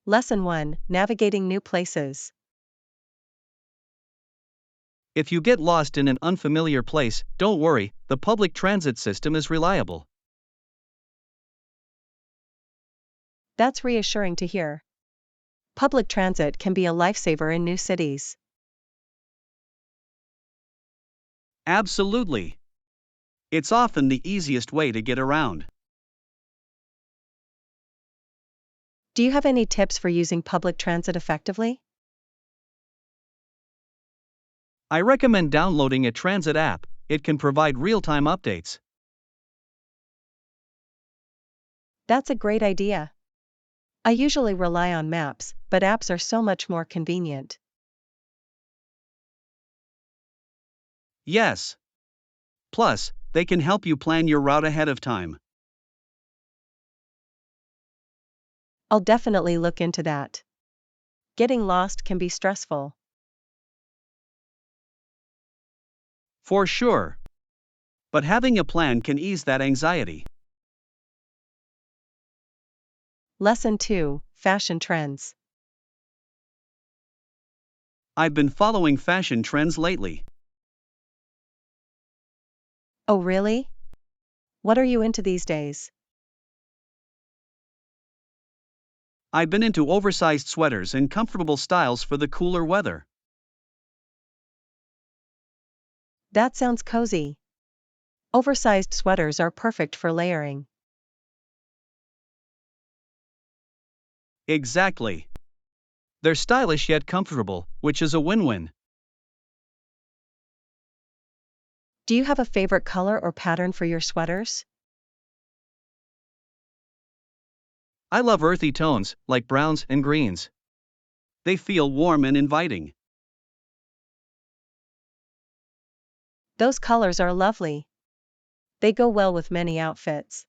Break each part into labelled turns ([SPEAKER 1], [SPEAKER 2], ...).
[SPEAKER 1] Lesson 1: Navigating New Places.
[SPEAKER 2] If you get lost in an unfamiliar place, don't worry, the public transit system is reliable.
[SPEAKER 1] That's reassuring to hear. Public transit can be a lifesaver in new cities.
[SPEAKER 2] Absolutely. It's often the easiest way to get around.
[SPEAKER 1] Do you have any tips for using public transit effectively?
[SPEAKER 2] I recommend downloading a transit app. It can provide real-time updates.
[SPEAKER 1] That's a great idea. I usually rely on maps, but apps are so much more convenient.
[SPEAKER 2] Yes. Plus, they can help you plan your route ahead of time.
[SPEAKER 1] I'll definitely look into that. Getting lost can be stressful.
[SPEAKER 2] For sure. But having a plan can ease that anxiety.
[SPEAKER 1] Lesson 2: Fashion Trends.
[SPEAKER 2] I've been following fashion trends lately.
[SPEAKER 1] Oh really? What are you into these days?
[SPEAKER 2] I've been into oversized sweaters and comfortable styles for the cooler weather.
[SPEAKER 1] That sounds cozy. Oversized sweaters are perfect for layering.
[SPEAKER 2] Exactly. They're stylish yet comfortable, which is a win-win.
[SPEAKER 1] Do you have a favorite color or pattern for your sweaters?
[SPEAKER 2] I love earthy tones, like browns and greens. They feel warm and inviting.
[SPEAKER 1] Those colors are lovely. They go well with many outfits.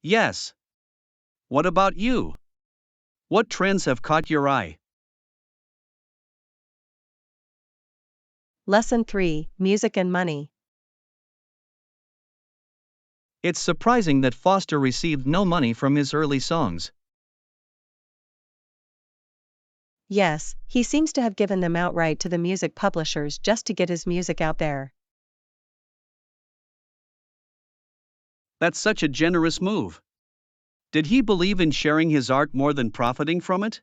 [SPEAKER 2] Yes. What about you? What trends have caught your eye?
[SPEAKER 1] Lesson 3: Music and Money.
[SPEAKER 2] It's surprising that Foster received no money from his early songs.
[SPEAKER 1] Yes, he seems to have given them outright to the music publishers just to get his music out there.
[SPEAKER 2] That's such a generous move. Did he believe in sharing his art more than profiting from it?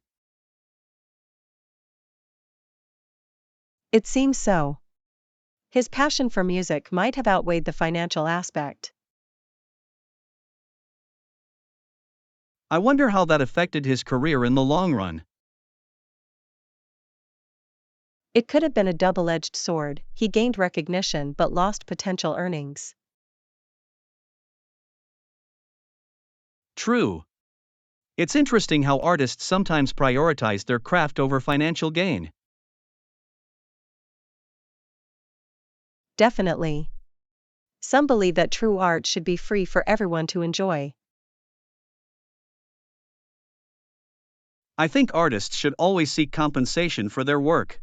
[SPEAKER 1] It seems so. His passion for music might have outweighed the financial aspect.
[SPEAKER 2] I wonder how that affected his career in the long run.
[SPEAKER 1] It could have been a double-edged sword. He gained recognition but lost potential earnings.
[SPEAKER 2] True. It's interesting how artists sometimes prioritize their craft over financial gain.
[SPEAKER 1] Definitely. Some believe that true art should be free for everyone to enjoy.
[SPEAKER 2] I think artists should always seek compensation for their work.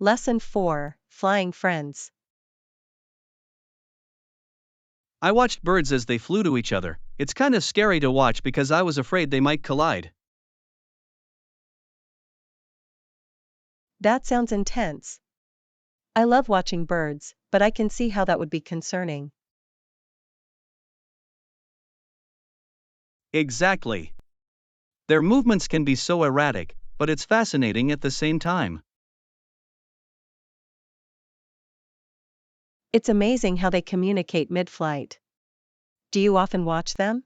[SPEAKER 1] Lesson 4: Flying Friends.
[SPEAKER 2] I watched birds as they flew to each other. It's kind of scary to watch because I was afraid they might collide.
[SPEAKER 1] That sounds intense. I love watching birds, but I can see how that would be concerning.
[SPEAKER 2] Exactly. Their movements can be so erratic, but it's fascinating at the same time.
[SPEAKER 1] It's amazing how they communicate mid-flight. Do you often watch them?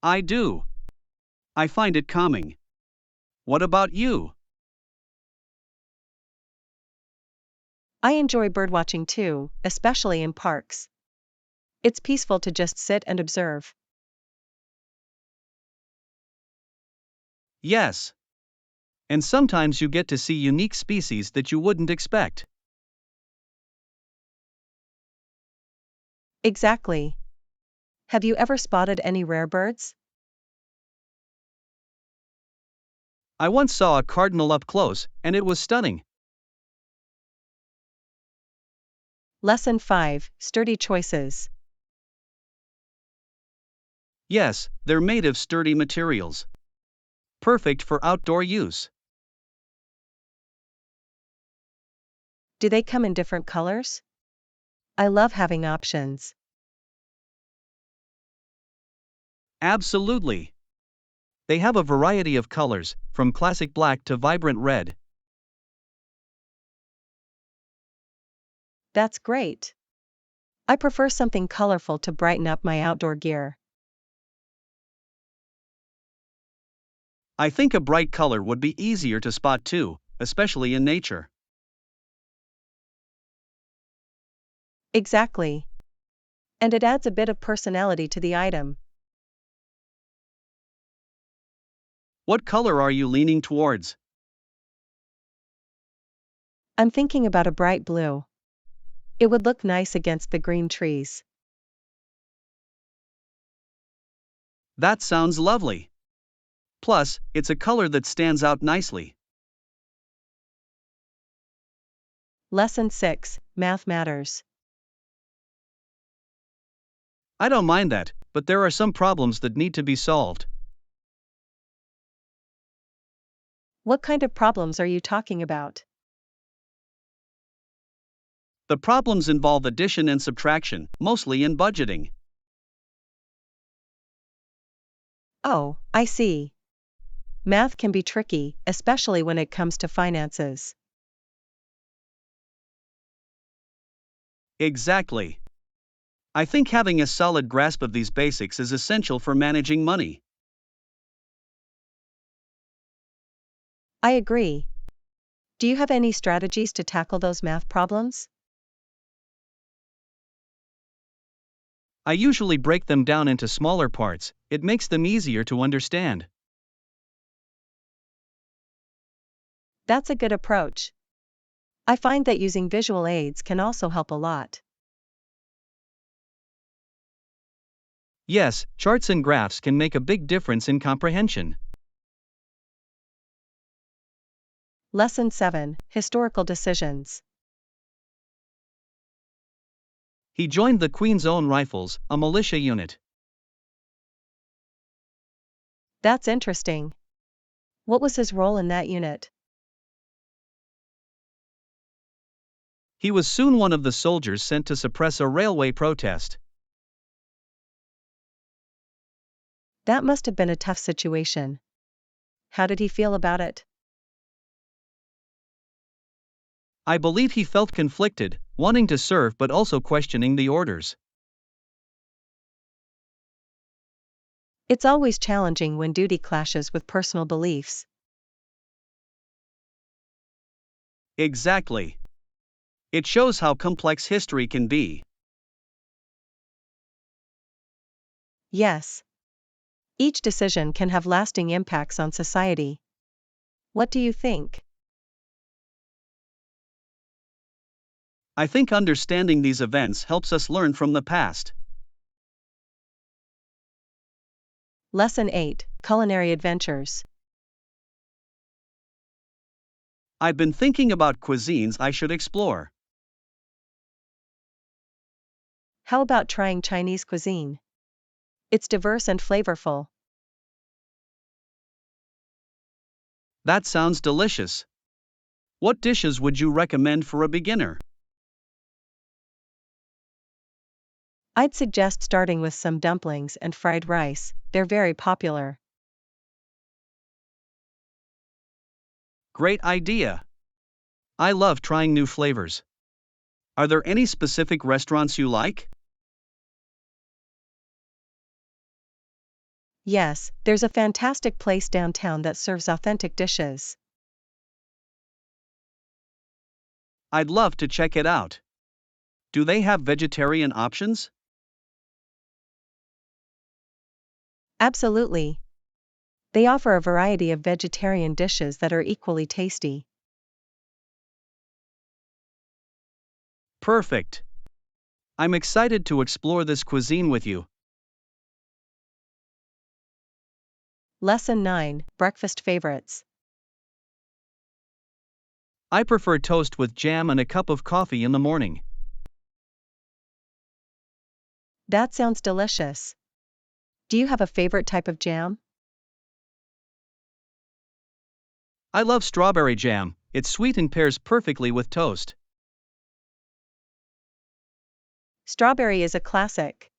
[SPEAKER 2] I do. I find it calming. What about you?
[SPEAKER 1] I enjoy birdwatching too, especially in parks. It's peaceful to just sit and observe.
[SPEAKER 2] Yes. And sometimes you get to see unique species that you wouldn't expect.
[SPEAKER 1] Exactly. Have you ever spotted any rare birds?
[SPEAKER 2] I once saw a cardinal up close, and it was stunning.
[SPEAKER 1] Lesson 5, Sturdy Choices.
[SPEAKER 2] Yes, they're made of sturdy materials. Perfect for outdoor use.
[SPEAKER 1] Do they come in different colors? I love having options.
[SPEAKER 2] Absolutely. They have a variety of colors, from classic black to vibrant red.
[SPEAKER 1] That's great. I prefer something colorful to brighten up my outdoor gear.
[SPEAKER 2] I think a bright color would be easier to spot too, especially in nature.
[SPEAKER 1] Exactly. And it adds a bit of personality to the item.
[SPEAKER 2] What color are you leaning towards?
[SPEAKER 1] I'm thinking about a bright blue. It would look nice against the green trees.
[SPEAKER 2] That sounds lovely. Plus, it's a color that stands out nicely.
[SPEAKER 1] Lesson 6, Math Matters.
[SPEAKER 2] I don't mind that, but there are some problems that need to be solved.
[SPEAKER 1] What kind of problems are you talking about?
[SPEAKER 2] The problems involve addition and subtraction, mostly in budgeting.
[SPEAKER 1] Oh, I see. Math can be tricky, especially when it comes to finances.
[SPEAKER 2] Exactly. I think having a solid grasp of these basics is essential for managing money.
[SPEAKER 1] I agree. Do you have any strategies to tackle those math problems?
[SPEAKER 2] I usually break them down into smaller parts, it makes them easier to understand.
[SPEAKER 1] That's a good approach. I find that using visual aids can also help a lot.
[SPEAKER 2] Yes, charts and graphs can make a big difference in comprehension.
[SPEAKER 1] Lesson 7, Historical Decisions.
[SPEAKER 2] He joined the Queen's Own Rifles, a militia unit.
[SPEAKER 1] That's interesting. What was his role in that unit?
[SPEAKER 2] He was soon one of the soldiers sent to suppress a railway protest.
[SPEAKER 1] That must have been a tough situation. How did he feel about it?
[SPEAKER 2] I believe he felt conflicted, wanting to serve but also questioning the orders.
[SPEAKER 1] It's always challenging when duty clashes with personal beliefs.
[SPEAKER 2] Exactly. It shows how complex history can be.
[SPEAKER 1] Yes. Each decision can have lasting impacts on society. What do you think?
[SPEAKER 2] I think understanding these events helps us learn from the past.
[SPEAKER 1] Lesson 8, Culinary Adventures.
[SPEAKER 2] I've been thinking about cuisines I should explore.
[SPEAKER 1] How about trying Chinese cuisine? It's diverse and flavorful.
[SPEAKER 2] That sounds delicious. What dishes would you recommend for a beginner?
[SPEAKER 1] I'd suggest starting with some dumplings and fried rice, they're very popular.
[SPEAKER 2] Great idea. I love trying new flavors. Are there any specific restaurants you like?
[SPEAKER 1] Yes, there's a fantastic place downtown that serves authentic dishes.
[SPEAKER 2] I'd love to check it out. Do they have vegetarian options?
[SPEAKER 1] Absolutely. They offer a variety of vegetarian dishes that are equally tasty.
[SPEAKER 2] Perfect. I'm excited to explore this cuisine with you.
[SPEAKER 1] Lesson 9, Breakfast Favorites.
[SPEAKER 2] I prefer toast with jam and a cup of coffee in the morning.
[SPEAKER 1] That sounds delicious. Do you have a favorite type of jam?
[SPEAKER 2] I love strawberry jam, it's sweet and pairs perfectly with toast.
[SPEAKER 1] Strawberry is a classic.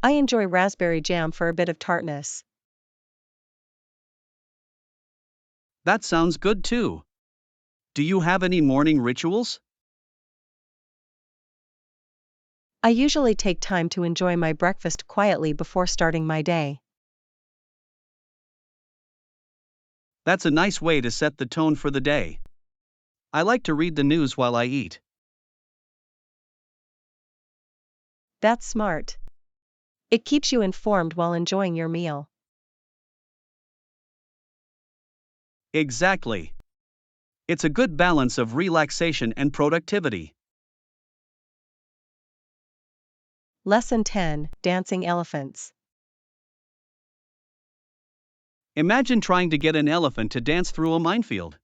[SPEAKER 1] I enjoy raspberry jam for a bit of tartness.
[SPEAKER 2] That sounds good too. Do you have any morning rituals?
[SPEAKER 1] I usually take time to enjoy my breakfast quietly before starting my day.
[SPEAKER 2] That's a nice way to set the tone for the day. I like to read the news while I eat.
[SPEAKER 1] That's smart. It keeps you informed while enjoying your meal.
[SPEAKER 2] Exactly. It's a good balance of relaxation and productivity.
[SPEAKER 1] Lesson 10: Dancing Elephants.
[SPEAKER 2] Imagine trying to get an elephant to dance through a minefield.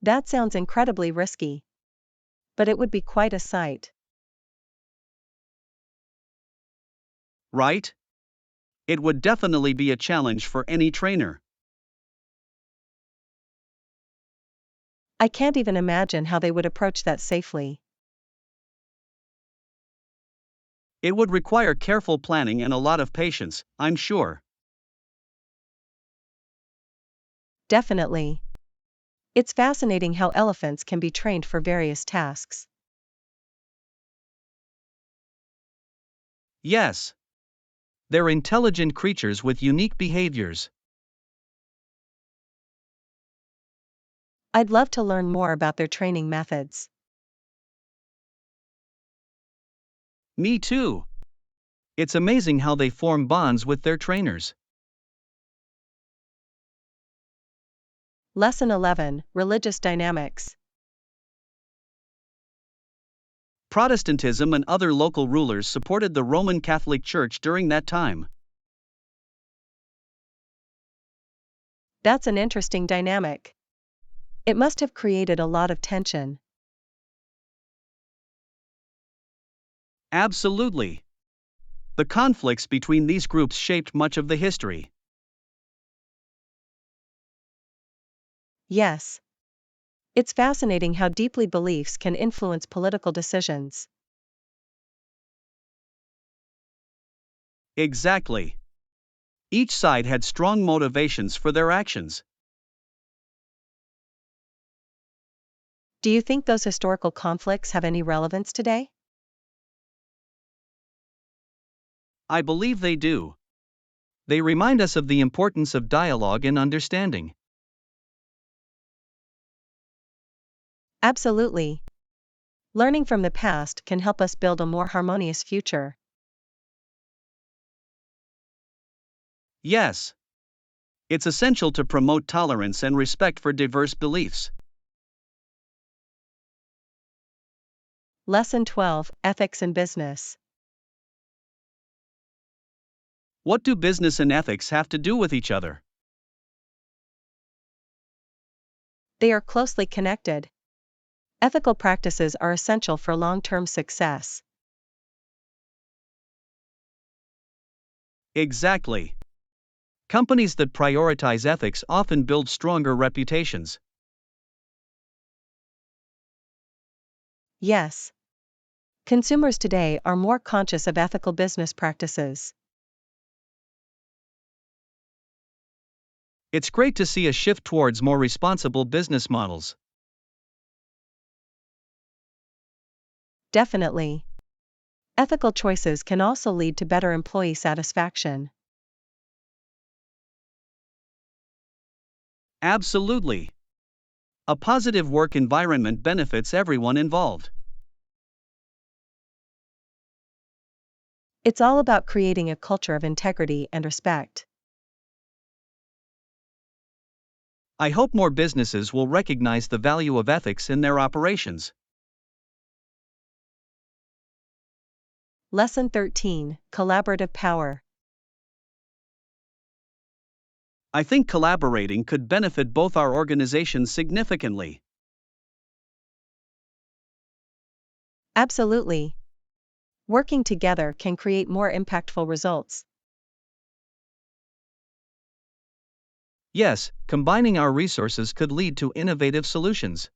[SPEAKER 1] That sounds incredibly risky. But it would be quite a sight.
[SPEAKER 2] Right? It would definitely be a challenge for any trainer.
[SPEAKER 1] I can't even imagine how they would approach that safely.
[SPEAKER 2] It would require careful planning and a lot of patience, I'm sure.
[SPEAKER 1] Definitely. It's fascinating how elephants can be trained for various tasks.
[SPEAKER 2] Yes. They're intelligent creatures with unique behaviors.
[SPEAKER 1] I'd love to learn more about their training methods.
[SPEAKER 2] Me too. It's amazing how they form bonds with their trainers.
[SPEAKER 1] Lesson 11: Religious Dynamics.
[SPEAKER 2] Protestantism and other local rulers supported the Roman Catholic Church during that time.
[SPEAKER 1] That's an interesting dynamic. It must have created a lot of tension.
[SPEAKER 2] Absolutely. The conflicts between these groups shaped much of the history.
[SPEAKER 1] Yes. It's fascinating how deeply beliefs can influence political decisions.
[SPEAKER 2] Exactly. Each side had strong motivations for their actions.
[SPEAKER 1] Do you think those historical conflicts have any relevance today?
[SPEAKER 2] I believe they do. They remind us of the importance of dialogue and understanding.
[SPEAKER 1] Absolutely. Learning from the past can help us build a more harmonious future.
[SPEAKER 2] Yes. It's essential to promote tolerance and respect for diverse beliefs.
[SPEAKER 1] Lesson 12: Ethics in Business.
[SPEAKER 2] What do business and ethics have to do with each other?
[SPEAKER 1] They are closely connected. Ethical practices are essential for long-term success.
[SPEAKER 2] Exactly. Companies that prioritize ethics often build stronger reputations.
[SPEAKER 1] Yes. Consumers today are more conscious of ethical business practices.
[SPEAKER 2] It's great to see a shift towards more responsible business models.
[SPEAKER 1] Definitely. Ethical choices can also lead to better employee satisfaction.
[SPEAKER 2] Absolutely. A positive work environment benefits everyone involved.
[SPEAKER 1] It's all about creating a culture of integrity and respect.
[SPEAKER 2] I hope more businesses will recognize the value of ethics in their operations.
[SPEAKER 1] Lesson 13: Collaborative Power.
[SPEAKER 2] I think collaborating could benefit both our organizations significantly.
[SPEAKER 1] Absolutely. Working together can create more impactful results.
[SPEAKER 2] Yes, combining our resources could lead to innovative solutions.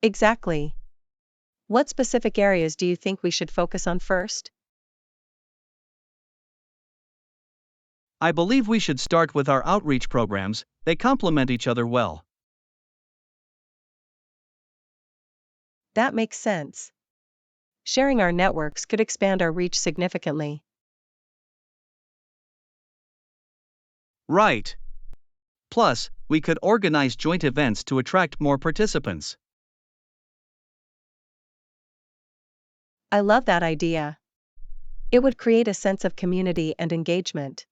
[SPEAKER 1] Exactly. What specific areas do you think we should focus on first?
[SPEAKER 2] I believe we should start with our outreach programs, they complement each other well.
[SPEAKER 1] That makes sense. Sharing our networks could expand our reach significantly.
[SPEAKER 2] Right. Plus, we could organize joint events to attract more participants.
[SPEAKER 1] I love that idea. It would create a sense of community and engagement.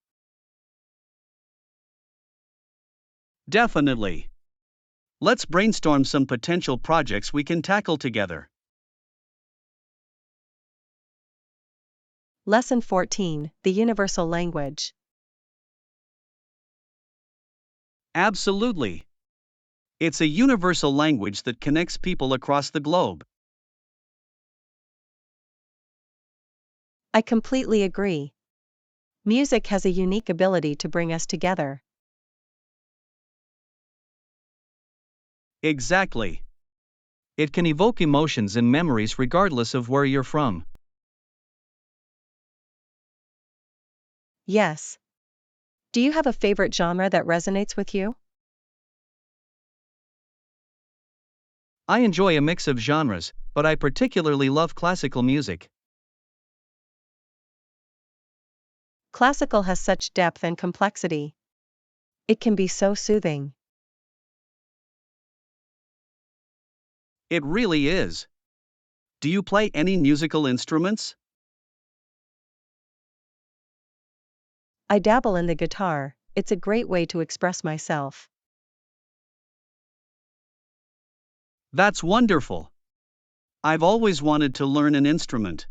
[SPEAKER 2] Definitely. Let's brainstorm some potential projects we can tackle together.
[SPEAKER 1] Lesson 14: The Universal Language.
[SPEAKER 2] Absolutely. It's a universal language that connects people across the globe.
[SPEAKER 1] I completely agree. Music has a unique ability to bring us together.
[SPEAKER 2] Exactly. It can evoke emotions and memories regardless of where you're from.
[SPEAKER 1] Yes. Do you have a favorite genre that resonates with you?
[SPEAKER 2] I enjoy a mix of genres, but I particularly love classical music.
[SPEAKER 1] Classical has such depth and complexity. It can be so soothing.
[SPEAKER 2] It really is. Do you play any musical instruments?
[SPEAKER 1] I dabble in the guitar, it's a great way to express myself.
[SPEAKER 2] That's wonderful. I've always wanted to learn an instrument.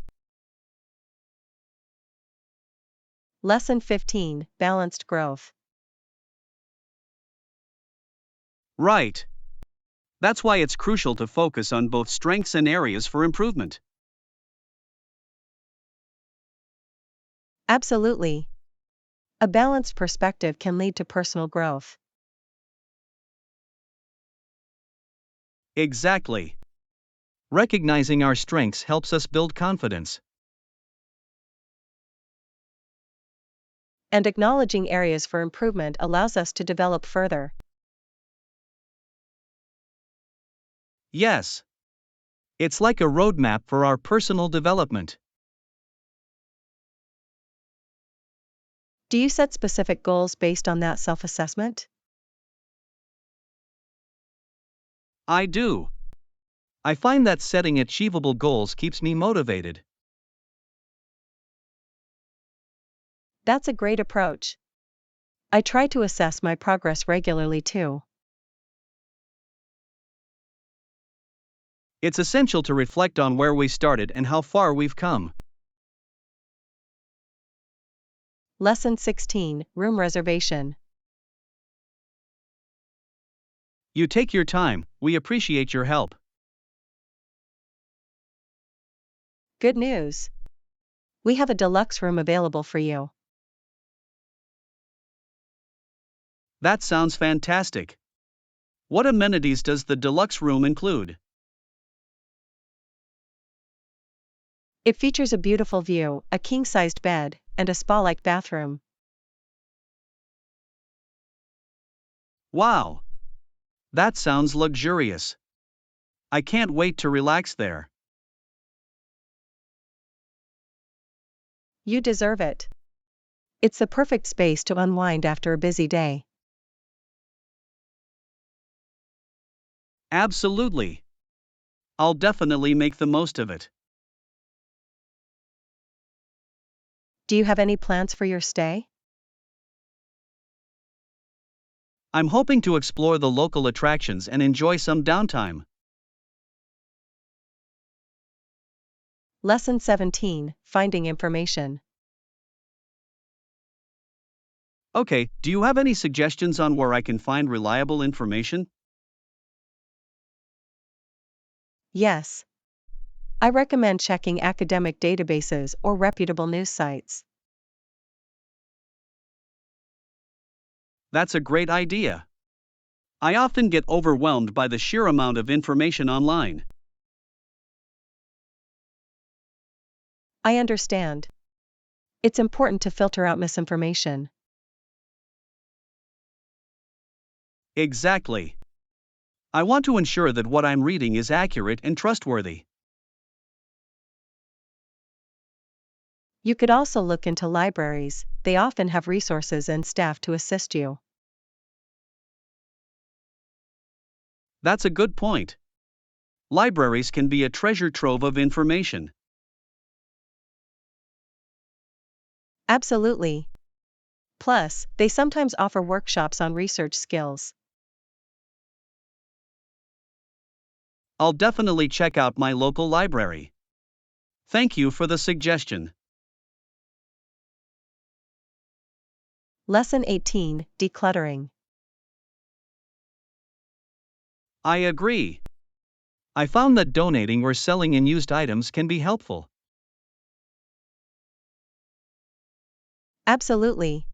[SPEAKER 1] Lesson 15: Balanced Growth.
[SPEAKER 2] Right. That's why it's crucial to focus on both strengths and areas for improvement.
[SPEAKER 1] Absolutely. A balanced perspective can lead to personal growth.
[SPEAKER 2] Exactly. Recognizing our strengths helps us build confidence.
[SPEAKER 1] And acknowledging areas for improvement allows us to develop further.
[SPEAKER 2] Yes. It's like a roadmap for our personal development.
[SPEAKER 1] Do you set specific goals based on that self-assessment?
[SPEAKER 2] I do. I find that setting achievable goals keeps me motivated.
[SPEAKER 1] That's a great approach. I try to assess my progress regularly too.
[SPEAKER 2] It's essential to reflect on where we started and how far we've come.
[SPEAKER 1] Lesson 16: Room Reservation.
[SPEAKER 2] You take your time, we appreciate your help.
[SPEAKER 1] Good news. We have a deluxe room available for you.
[SPEAKER 2] That sounds fantastic. What amenities does the deluxe room include?
[SPEAKER 1] It features a beautiful view, a king-sized bed, and a spa-like bathroom.
[SPEAKER 2] Wow! That sounds luxurious. I can't wait to relax there.
[SPEAKER 1] You deserve it. It's the perfect space to unwind after a busy day.
[SPEAKER 2] Absolutely. I'll definitely make the most of it.
[SPEAKER 1] Do you have any plans for your stay?
[SPEAKER 2] I'm hoping to explore the local attractions and enjoy some downtime.
[SPEAKER 1] Lesson 17: Finding Information.
[SPEAKER 2] Okay, do you have any suggestions on where I can find reliable information?
[SPEAKER 1] Yes. I recommend checking academic databases or reputable news sites.
[SPEAKER 2] That's a great idea. I often get overwhelmed by the sheer amount of information online.
[SPEAKER 1] I understand. It's important to filter out misinformation.
[SPEAKER 2] Exactly. I want to ensure that what I'm reading is accurate and trustworthy.
[SPEAKER 1] You could also look into libraries, they often have resources and staff to assist you.
[SPEAKER 2] That's a good point. Libraries can be a treasure trove of information.
[SPEAKER 1] Absolutely. Plus, they sometimes offer workshops on research skills.
[SPEAKER 2] I'll definitely check out my local library. Thank you for the suggestion.
[SPEAKER 1] Lesson 18: Decluttering.
[SPEAKER 2] I agree. I found that donating or selling unused items can be helpful.
[SPEAKER 1] Absolutely.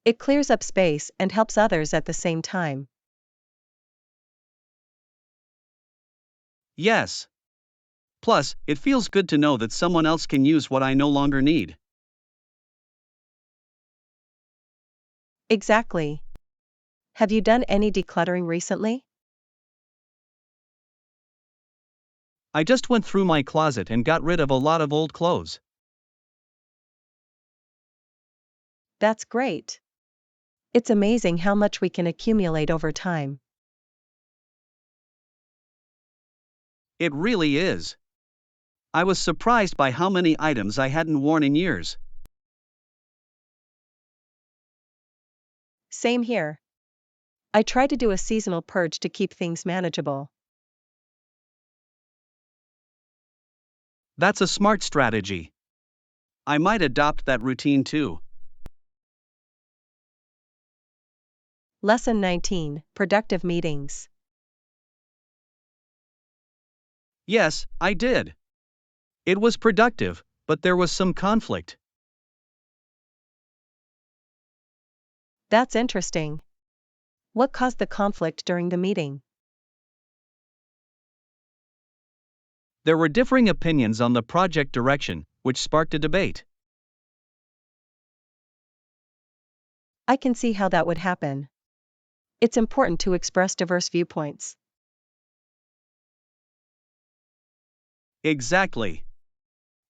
[SPEAKER 1] It clears up space and helps others at the same time.
[SPEAKER 2] Yes. Plus, it feels good to know that someone else can use what I no longer need.
[SPEAKER 1] Exactly. Have you done any decluttering recently?
[SPEAKER 2] I just went through my closet and got rid of a lot of old clothes.
[SPEAKER 1] That's great. It's amazing how much we can accumulate over time.
[SPEAKER 2] It really is. I was surprised by how many items I hadn't worn in years.
[SPEAKER 1] Same here. I try to do a seasonal purge to keep things manageable.
[SPEAKER 2] That's a smart strategy. I might adopt that routine too.
[SPEAKER 1] Lesson 19: Productive meetings.
[SPEAKER 2] Yes, I did. It was productive, but there was some conflict.
[SPEAKER 1] That's interesting. What caused the conflict during the meeting?
[SPEAKER 2] There were differing opinions on the project direction, which sparked a debate.
[SPEAKER 1] I can see how that would happen. It's important to express diverse viewpoints.
[SPEAKER 2] Exactly.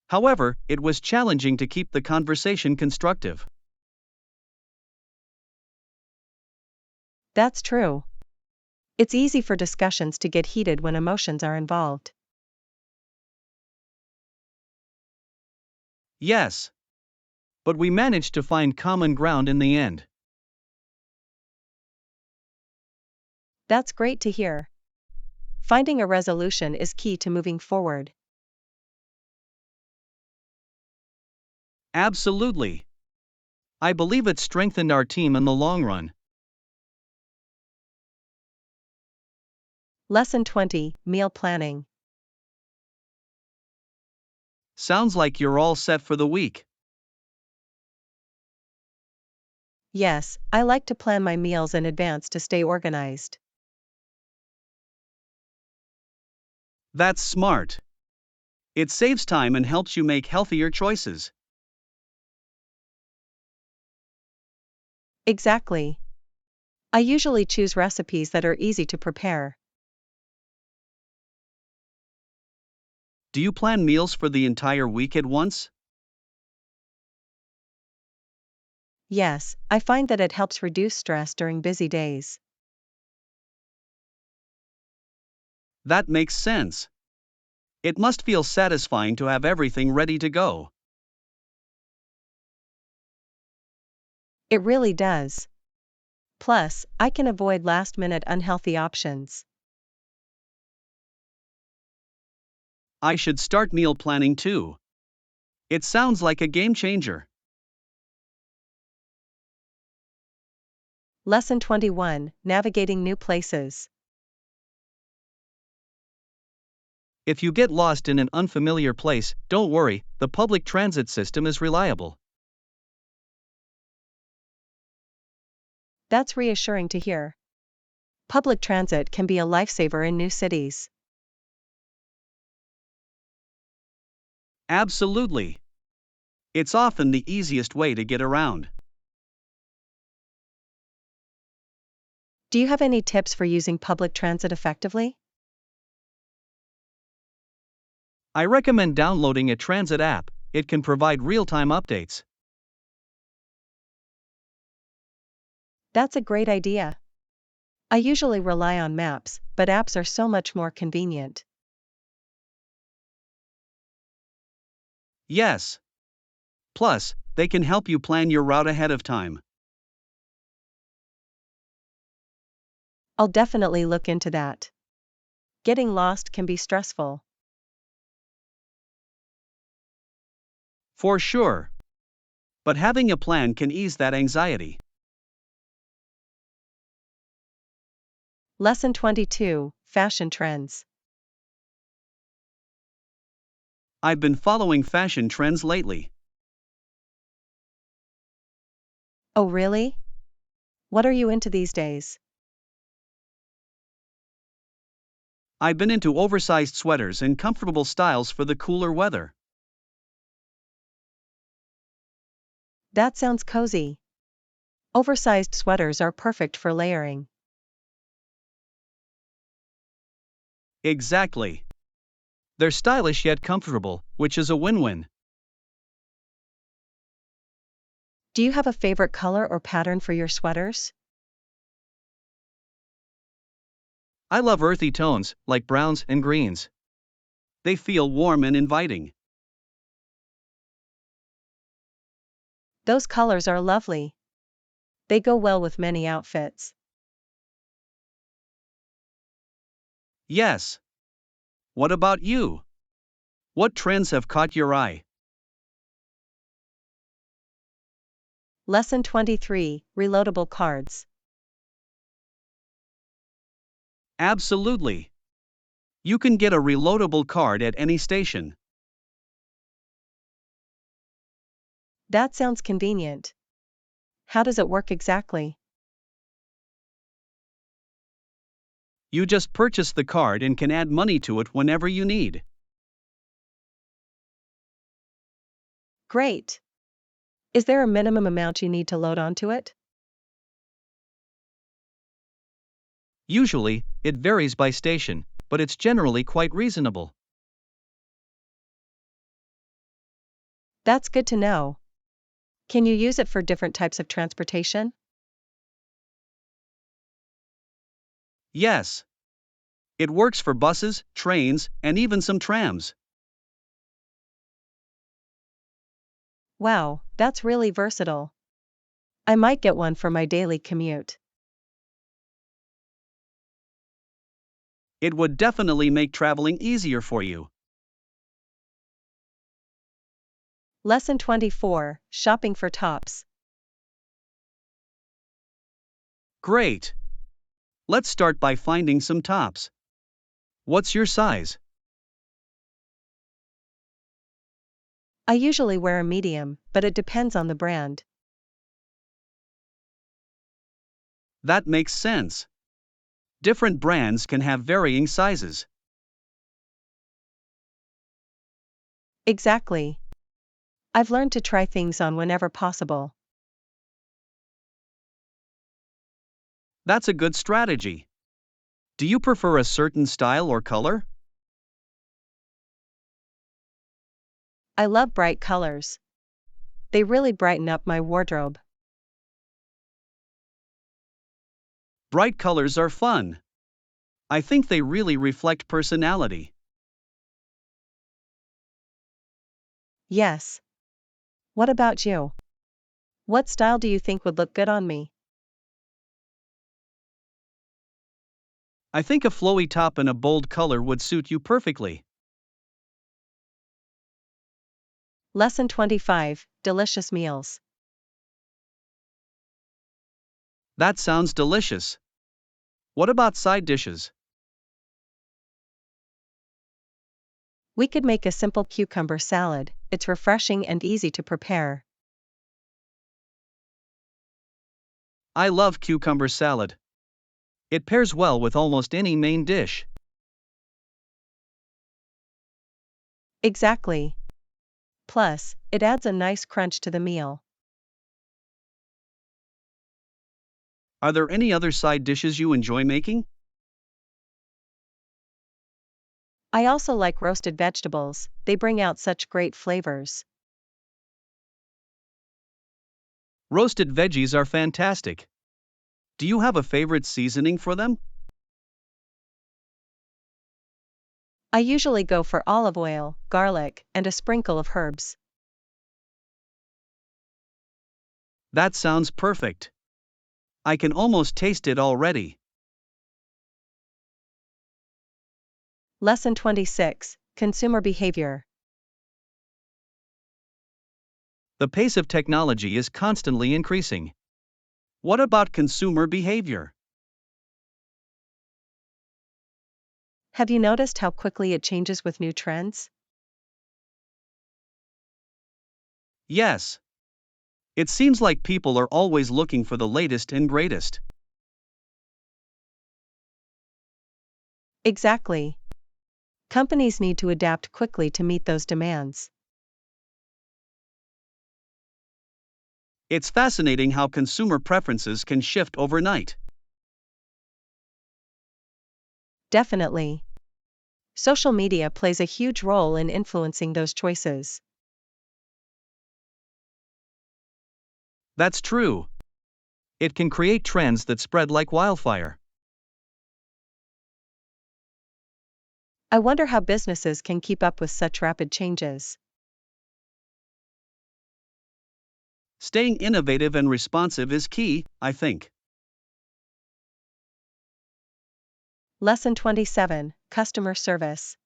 [SPEAKER 2] However, it was challenging to keep the conversation constructive.
[SPEAKER 1] That's true. It's easy for discussions to get heated when emotions are involved.
[SPEAKER 2] Yes. But we managed to find common ground in the end.
[SPEAKER 1] That's great to hear. Finding a resolution is key to moving forward.
[SPEAKER 2] Absolutely. I believe it strengthened our team in the long run.
[SPEAKER 1] Lesson 20: Meal planning.
[SPEAKER 2] Sounds like you're all set for the week.
[SPEAKER 1] Yes, I like to plan my meals in advance to stay organized.
[SPEAKER 2] That's smart. It saves time and helps you make healthier choices.
[SPEAKER 1] Exactly. I usually choose recipes that are easy to prepare.
[SPEAKER 2] Do you plan meals for the entire week at once?
[SPEAKER 1] Yes, I find that it helps reduce stress during busy days.
[SPEAKER 2] That makes sense. It must feel satisfying to have everything ready to go.
[SPEAKER 1] It really does. Plus, I can avoid last-minute unhealthy options.
[SPEAKER 2] I should start meal planning too. It sounds like a game changer.
[SPEAKER 1] Lesson 21: Navigating new places.
[SPEAKER 2] If you get lost in an unfamiliar place, don't worry, the public transit system is reliable.
[SPEAKER 1] That's reassuring to hear. Public transit can be a lifesaver in new cities.
[SPEAKER 2] Absolutely. It's often the easiest way to get around.
[SPEAKER 1] Do you have any tips for using public transit effectively?
[SPEAKER 2] I recommend downloading a transit app, it can provide real-time updates.
[SPEAKER 1] That's a great idea. I usually rely on maps, but apps are so much more convenient.
[SPEAKER 2] Yes. Plus, they can help you plan your route ahead of time.
[SPEAKER 1] I'll definitely look into that. Getting lost can be stressful.
[SPEAKER 2] For sure. But having a plan can ease that anxiety.
[SPEAKER 1] Lesson 22, Fashion Trends.
[SPEAKER 2] I've been following fashion trends lately.
[SPEAKER 1] Oh really? What are you into these days?
[SPEAKER 2] I've been into oversized sweaters and comfortable styles for the cooler weather.
[SPEAKER 1] That sounds cozy. Oversized sweaters are perfect for layering.
[SPEAKER 2] Exactly. They're stylish yet comfortable, which is a win-win.
[SPEAKER 1] Do you have a favorite color or pattern for your sweaters?
[SPEAKER 2] I love earthy tones, like browns and greens. They feel warm and inviting.
[SPEAKER 1] Those colors are lovely. They go well with many outfits.
[SPEAKER 2] Yes. What about you? What trends have caught your eye?
[SPEAKER 1] Lesson 23, Reloadable cards.
[SPEAKER 2] Absolutely. You can get a reloadable card at any station.
[SPEAKER 1] That sounds convenient. How does it work exactly?
[SPEAKER 2] You just purchase the card and can add money to it whenever you need.
[SPEAKER 1] Great. Is there a minimum amount you need to load onto it?
[SPEAKER 2] Usually, it varies by station, but it's generally quite reasonable.
[SPEAKER 1] That's good to know. Can you use it for different types of transportation?
[SPEAKER 2] Yes. It works for buses, trains, and even some trams.
[SPEAKER 1] Wow, that's really versatile. I might get one for my daily commute.
[SPEAKER 2] It would definitely make traveling easier for you.
[SPEAKER 1] Lesson 24, Shopping for tops.
[SPEAKER 2] Great. Let's start by finding some tops. What's your size?
[SPEAKER 1] I usually wear a medium, but it depends on the brand.
[SPEAKER 2] That makes sense. Different brands can have varying sizes.
[SPEAKER 1] Exactly. I've learned to try things on whenever possible.
[SPEAKER 2] That's a good strategy. Do you prefer a certain style or color?
[SPEAKER 1] I love bright colors. They really brighten up my wardrobe.
[SPEAKER 2] Bright colors are fun. I think they really reflect personality.
[SPEAKER 1] Yes. What about you? What style do you think would look good on me?
[SPEAKER 2] I think a flowy top and a bold color would suit you perfectly.
[SPEAKER 1] Lesson 25, Delicious meals.
[SPEAKER 2] That sounds delicious. What about side dishes?
[SPEAKER 1] We could make a simple cucumber salad. It's refreshing and easy to prepare.
[SPEAKER 2] I love cucumber salad. It pairs well with almost any main dish.
[SPEAKER 1] Exactly. Plus, it adds a nice crunch to the meal.
[SPEAKER 2] Are there any other side dishes you enjoy making?
[SPEAKER 1] I also like roasted vegetables, they bring out such great flavors.
[SPEAKER 2] Roasted veggies are fantastic. Do you have a favorite seasoning for them?
[SPEAKER 1] I usually go for olive oil, garlic, and a sprinkle of herbs.
[SPEAKER 2] That sounds perfect. I can almost taste it already.
[SPEAKER 1] Lesson 26: Consumer Behavior.
[SPEAKER 2] The pace of technology is constantly increasing. What about consumer behavior?
[SPEAKER 1] Have you noticed how quickly it changes with new trends?
[SPEAKER 2] Yes. It seems like people are always looking for the latest and greatest.
[SPEAKER 1] Exactly. Companies need to adapt quickly to meet those demands.
[SPEAKER 2] It's fascinating how consumer preferences can shift overnight.
[SPEAKER 1] Definitely. Social media plays a huge role in influencing those choices.
[SPEAKER 2] That's true. It can create trends that spread like wildfire.
[SPEAKER 1] I wonder how businesses can keep up with such rapid changes.
[SPEAKER 2] Staying innovative and responsive is key, I think.
[SPEAKER 1] Lesson 27: Customer Service.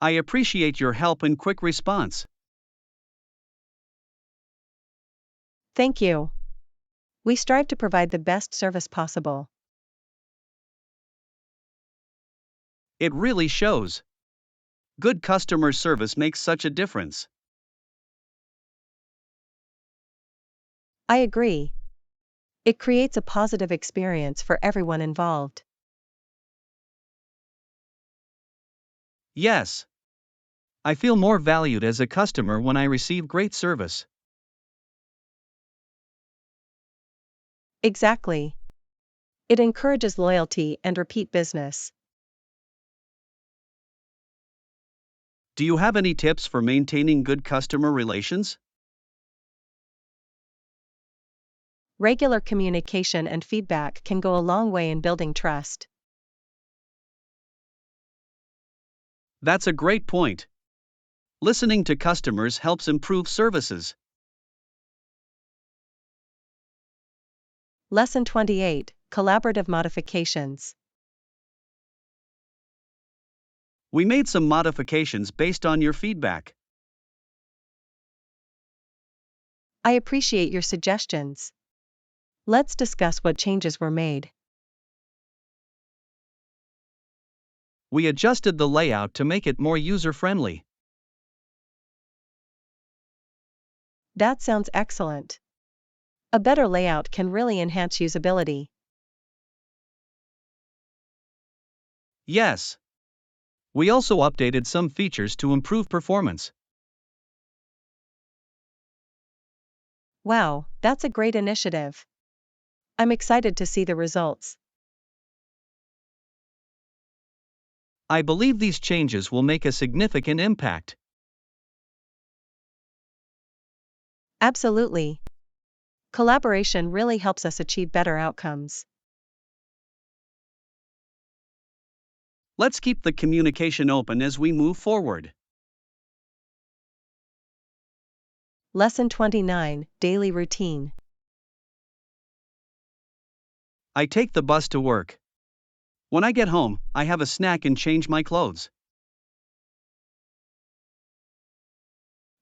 [SPEAKER 2] I appreciate your help and quick response.
[SPEAKER 1] Thank you. We strive to provide the best service possible.
[SPEAKER 2] It really shows. Good customer service makes such a difference.
[SPEAKER 1] I agree. It creates a positive experience for everyone involved.
[SPEAKER 2] Yes. I feel more valued as a customer when I receive great service.
[SPEAKER 1] Exactly. It encourages loyalty and repeat business.
[SPEAKER 2] Do you have any tips for maintaining good customer relations?
[SPEAKER 1] Regular communication and feedback can go a long way in building trust.
[SPEAKER 2] That's a great point. Listening to customers helps improve services.
[SPEAKER 1] Lesson 28: Collaborative Modifications.
[SPEAKER 2] We made some modifications based on your feedback.
[SPEAKER 1] I appreciate your suggestions. Let's discuss what changes were made.
[SPEAKER 2] We adjusted the layout to make it more user-friendly.
[SPEAKER 1] That sounds excellent. A better layout can really enhance usability.
[SPEAKER 2] Yes. We also updated some features to improve performance.
[SPEAKER 1] Wow, that's a great initiative. I'm excited to see the results.
[SPEAKER 2] I believe these changes will make a significant impact.
[SPEAKER 1] Absolutely. Collaboration really helps us achieve better outcomes.
[SPEAKER 2] Let's keep the communication open as we move forward.
[SPEAKER 1] Lesson 29: Daily Routine.
[SPEAKER 2] I take the bus to work. When I get home, I have a snack and change my clothes.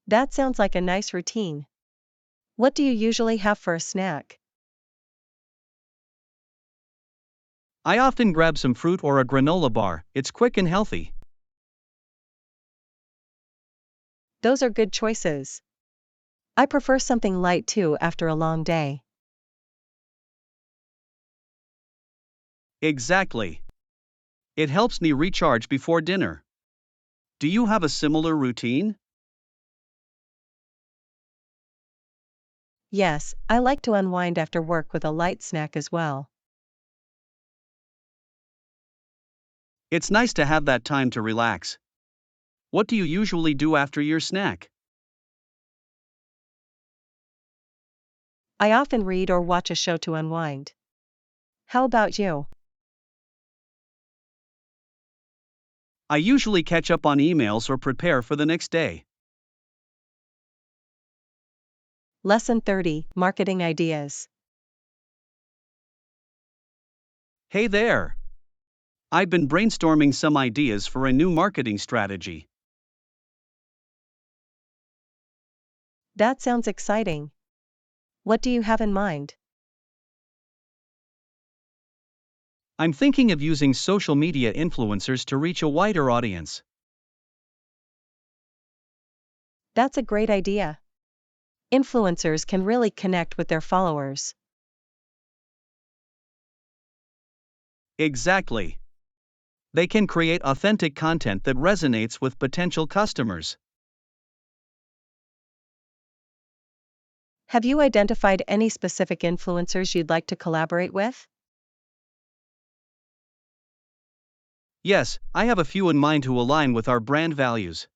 [SPEAKER 1] That sounds like a nice routine. What do you usually have for a snack?
[SPEAKER 2] I often grab some fruit or a granola bar, it's quick and healthy.
[SPEAKER 1] Those are good choices. I prefer something light too after a long day.
[SPEAKER 2] Exactly. It helps me recharge before dinner. Do you have a similar routine?
[SPEAKER 1] Yes, I like to unwind after work with a light snack as well.
[SPEAKER 2] It's nice to have that time to relax. What do you usually do after your snack?
[SPEAKER 1] I often read or watch a show to unwind. How about you?
[SPEAKER 2] I usually catch up on emails or prepare for the next day.
[SPEAKER 1] Lesson 30, Marketing Ideas.
[SPEAKER 2] Hey there! I've been brainstorming some ideas for a new marketing strategy.
[SPEAKER 1] That sounds exciting. What do you have in mind?
[SPEAKER 2] I'm thinking of using social media influencers to reach a wider audience.
[SPEAKER 1] That's a great idea. Influencers can really connect with their followers.
[SPEAKER 2] Exactly. They can create authentic content that resonates with potential customers.
[SPEAKER 1] Have you identified any specific influencers you'd like to collaborate with?
[SPEAKER 2] Yes, I have a few in mind who align with our brand values.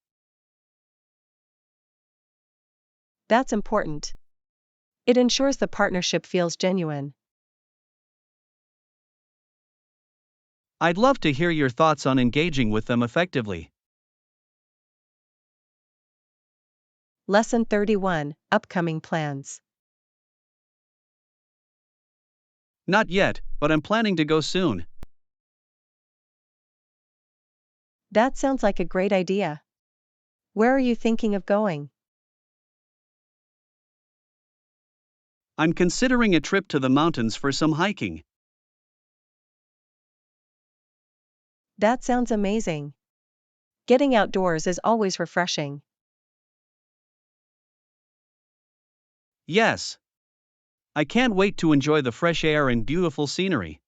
[SPEAKER 1] That's important. It ensures the partnership feels genuine.
[SPEAKER 2] I'd love to hear your thoughts on engaging with them effectively.
[SPEAKER 1] Lesson 31, Upcoming Plans.
[SPEAKER 2] Not yet, but I'm planning to go soon.
[SPEAKER 1] That sounds like a great idea. Where are you thinking of going?
[SPEAKER 2] I'm considering a trip to the mountains for some hiking.
[SPEAKER 1] That sounds amazing. Getting outdoors is always refreshing.
[SPEAKER 2] Yes. I can't wait to enjoy the fresh air and beautiful scenery.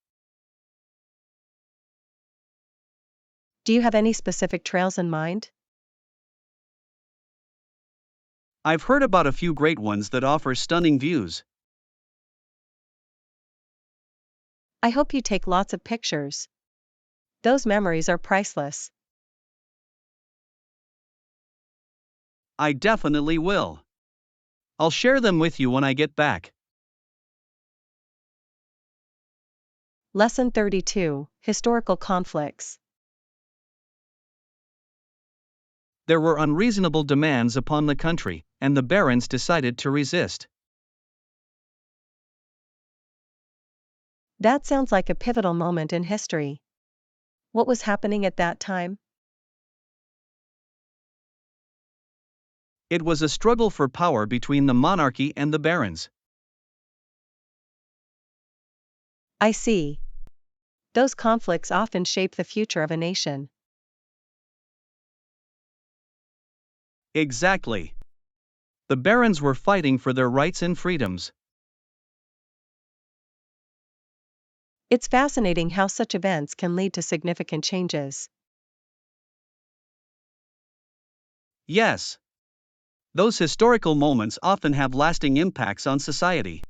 [SPEAKER 1] Do you have any specific trails in mind?
[SPEAKER 2] I've heard about a few great ones that offer stunning views.
[SPEAKER 1] I hope you take lots of pictures. Those memories are priceless.
[SPEAKER 2] I definitely will. I'll share them with you when I get back.
[SPEAKER 1] Lesson 32, Historical Conflicts.
[SPEAKER 2] There were unreasonable demands upon the country, and the barons decided to resist.
[SPEAKER 1] That sounds like a pivotal moment in history. What was happening at that time?
[SPEAKER 2] It was a struggle for power between the monarchy and the barons.
[SPEAKER 1] I see. Those conflicts often shape the future of a nation.
[SPEAKER 2] Exactly. The barons were fighting for their rights and freedoms.
[SPEAKER 1] It's fascinating how such events can lead to significant changes.
[SPEAKER 2] Yes. Those historical moments often have lasting impacts on society.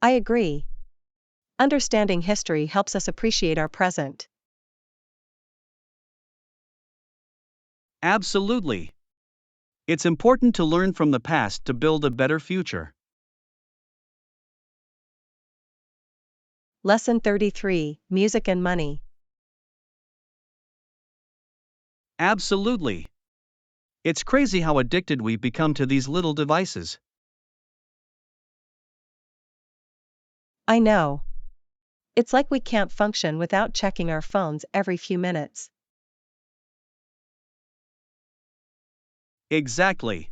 [SPEAKER 1] I agree. Understanding history helps us appreciate our present.
[SPEAKER 2] Absolutely. It's important to learn from the past to build a better future.
[SPEAKER 1] Lesson 33, Music and Money.
[SPEAKER 2] Absolutely. It's crazy how addicted we've become to these little devices.
[SPEAKER 1] I know. It's like we can't function without checking our phones every few minutes.
[SPEAKER 2] Exactly.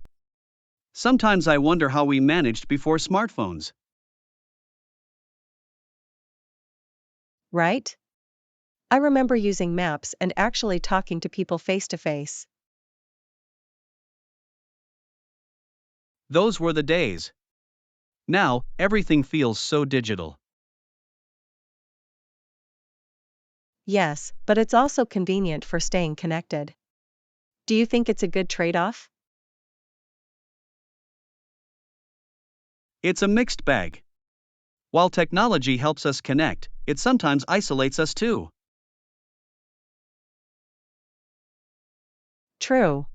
[SPEAKER 2] Sometimes I wonder how we managed before smartphones.
[SPEAKER 1] right? I remember using maps and actually talking to people face to face.
[SPEAKER 2] Those were the days. Now, everything feels so digital.
[SPEAKER 1] Yes, but it's also convenient for staying connected. Do you think it's a good trade-off?
[SPEAKER 2] It's a mixed bag. While technology helps us connect, it sometimes isolates us too.
[SPEAKER 1] True.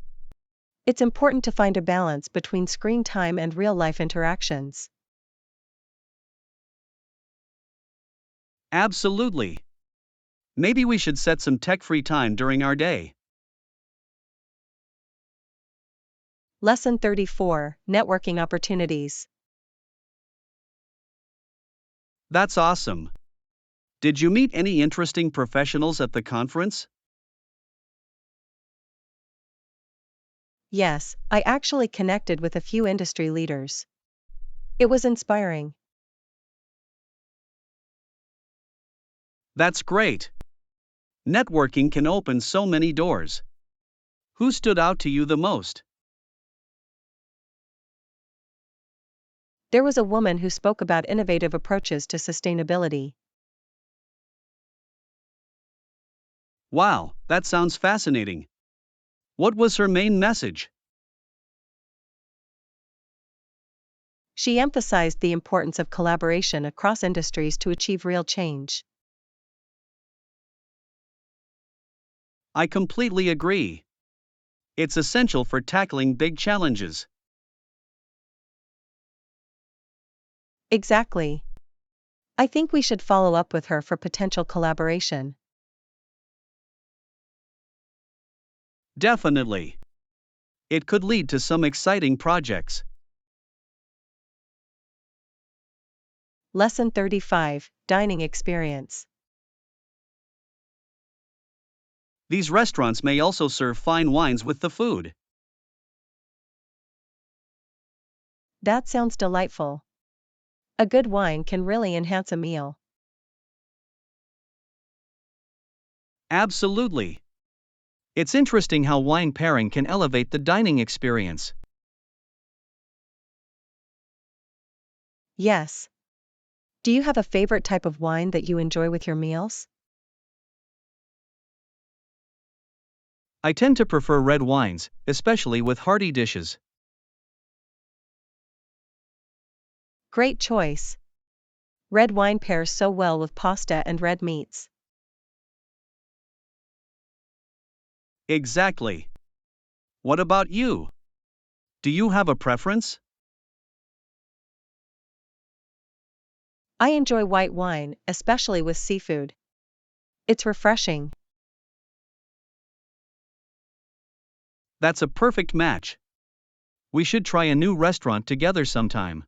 [SPEAKER 1] It's important to find a balance between screen time and real-life interactions.
[SPEAKER 2] Absolutely. Maybe we should set some tech free time during our day.
[SPEAKER 1] Lesson 34: Networking Opportunities.
[SPEAKER 2] That's awesome. Did you meet any interesting professionals at the conference?
[SPEAKER 1] Yes, I actually connected with a few industry leaders. It was inspiring.
[SPEAKER 2] That's great. Networking can open so many doors. Who stood out to you the most?
[SPEAKER 1] There was a woman who spoke about innovative approaches to sustainability.
[SPEAKER 2] Wow, that sounds fascinating. What was her main message?
[SPEAKER 1] She emphasized the importance of collaboration across industries to achieve real change.
[SPEAKER 2] I completely agree. It's essential for tackling big challenges.
[SPEAKER 1] Exactly. I think we should follow up with her for potential collaboration.
[SPEAKER 2] Definitely. It could lead to some exciting projects.
[SPEAKER 1] Lesson 35: Dining Experience.
[SPEAKER 2] These restaurants may also serve fine wines with the food.
[SPEAKER 1] That sounds delightful. A good wine can really enhance a meal.
[SPEAKER 2] Absolutely. It's interesting how wine pairing can elevate the dining experience.
[SPEAKER 1] Yes. Do you have a favorite type of wine that you enjoy with your meals?
[SPEAKER 2] I tend to prefer red wines, especially with hearty dishes.
[SPEAKER 1] Great choice. Red wine pairs so well with pasta and red meats.
[SPEAKER 2] Exactly. What about you? Do you have a preference?
[SPEAKER 1] I enjoy white wine, especially with seafood. It's refreshing.
[SPEAKER 2] That's a perfect match. We should try a new restaurant together sometime.